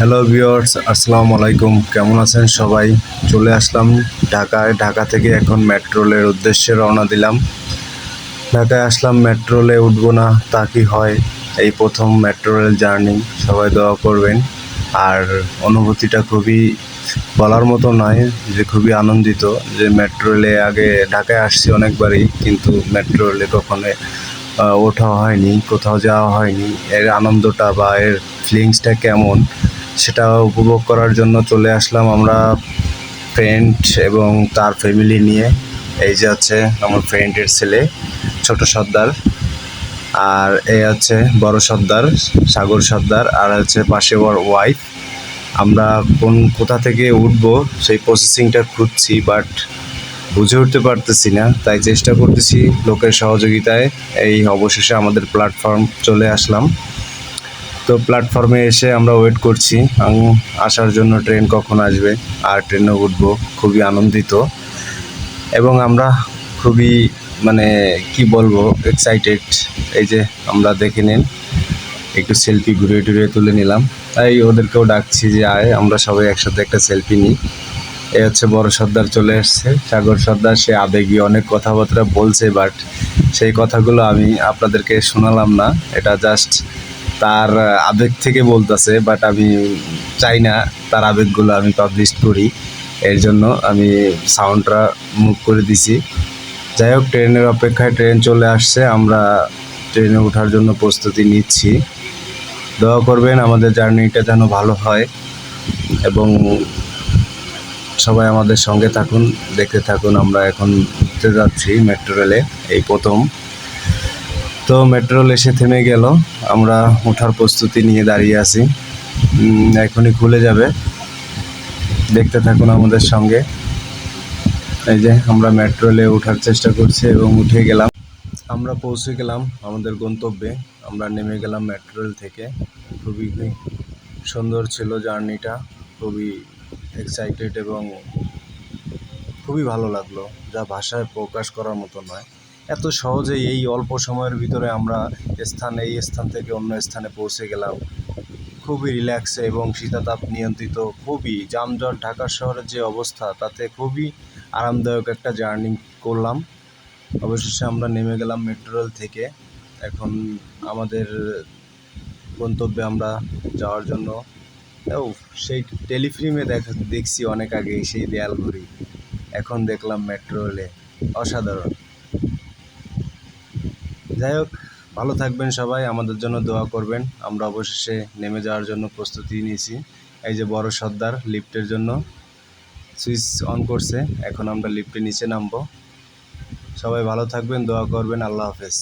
Hello viewers, আসসালামু আলাইকুম। কেমন আছেন সবাই? চলে আসলাম ঢাকায়। ঢাকা থেকে এখন মেট্রো রেলের উদ্দেশ্যে রওনা দিলাম। ঢাকায় আসলাম, মেট্রো রেলে উঠবো না তা কি হয়? এই প্রথম মেট্রো রেল জার্নি। সবাই দোয়া করবেন। আর অনুভূতিটা খুবই বলার মতো নয়, যে খুবই আনন্দিত যে মেট্রো রেলে আগে ঢাকায় আসছি অনেকবারই, কিন্তু মেট্রো রেলে কখনো ওঠা হয়নি, কোথাও যাওয়া হয়নি। এর আনন্দটা বা এর ফিলিংসটা কেমন সেটা উপভোগ করার জন্য চলে আসলাম আমরা ফ্রেন্ড এবং তার ফ্যামিলি নিয়ে। এই যে হচ্ছে আমার ফ্রেন্ডের ছেলে ছোট সর্দার, আর এই হচ্ছে বড় সর্দার সাগর সর্দার, আর হচ্ছে পাশে ওর ওয়াইফ। আমরা কোথা থেকে উঠবো সেই প্রসেসিংটা খুঁজছি, বাট বুঝে উঠতে পারতেছি না, তাই চেষ্টা করতেছি লোকের সহযোগিতায়। এই অবশেষে আমাদের প্ল্যাটফর্ম চলে আসলাম। তো প্ল্যাটফর্মে এসে আমরা ওয়েট করছি আসার জন্য, ট্রেন কখন আসবে আর ট্রেনে উঠবো। খুবই আনন্দিত এবং আমরা খুবই মানে কি বলবো, এক্সাইটেড। এই যে আমরা দেখে নিন, একটু সেলফি ঘুরিয়ে টুরিয়ে তুলে নিলাম। তাই ওদেরকেও ডাকছি যে আয় আমরা সবাই একসাথে একটা সেলফি নিই। এই হচ্ছে বড় সর্দার চলে এসছে, সাগর সর্দার। সে আবেগী অনেক কথাবার্তা বলছে, বাট সেই কথাগুলো আমি আপনাদেরকে শোনালাম না। এটা জাস্ট তার আবেগ থেকে বলতেছে, বাট আমি চাই না তার আবেগগুলো আমি পাবলিশ করি। এর জন্য আমি সাউন্ডটা মুভ করে দিছি। যাই হোক, ট্রেনের অপেক্ষায় ট্রেন চলে আসছে, আমরা ট্রেনে ওঠার জন্য প্রস্তুতি নিচ্ছি। দোয়া করবেন আমাদের জার্নিটা যেন ভালো হয় এবং সবাই আমাদের সঙ্গে থাকুন, দেখতে থাকুন। আমরা এখন উঠতে যাচ্ছি মেট্রো রেলে, এই প্রথম। তো মেট্রো রেল এসে থেমে গেল, আমরা ওঠার প্রস্তুতি নিয়ে দাঁড়িয়ে আছি। এখনই খুলে যাবে, দেখতে থাকুন আমাদের সঙ্গে। এই যে আমরা মেট্রো রেলে ওঠার চেষ্টা করছি এবং উঠে গেলাম। আমরা পৌঁছে গেলাম আমাদের গন্তব্যে। আমরা নেমে গেলাম মেট্রো রেল থেকে। খুবই সুন্দর ছিল জার্নিটা, খুবই এক্সাইটেড এবং খুবই ভালো লাগলো, যা ভাষায় প্রকাশ করার মতো নয়। এত সহজেই এই অল্প সময়ের ভিতরে আমরা এই স্থান থেকে অন্য স্থানে পৌঁছে গেলাম খুবই রিল্যাক্সে এবং শীতাতাপ নিয়ন্ত্রিত। খুবই যানজট, ঢাকা শহরের যে অবস্থা, তাতে খুবই আরামদায়ক একটা জার্নি করলাম। অবশেষে আমরা নেমে গেলাম মেট্রো রেল থেকে। এখন আমাদের গন্তব্যে আমরা যাওয়ার জন্য। ও, সেই টেলিফিল্মে দেখছি অনেক আগে সেই দেয়াল ঘড়ি, এখন দেখলাম মেট্রো রেলে। অসাধারণ। যাই হোক, ভালো থাকবেন সবাই, আমাদের জন্য দোয়া করবেন। আমরা অবশেষে নেমে যাওয়ার জন্য প্রস্তুতি নিয়েছি। এই যে বড় সর্দার লিফটের জন্য সুইচ অন করছে, এখন আমরা লিফটে নিচে নামবো। সবাই ভালো থাকবেন, দোয়া করবেন। আল্লাহ হাফেজ।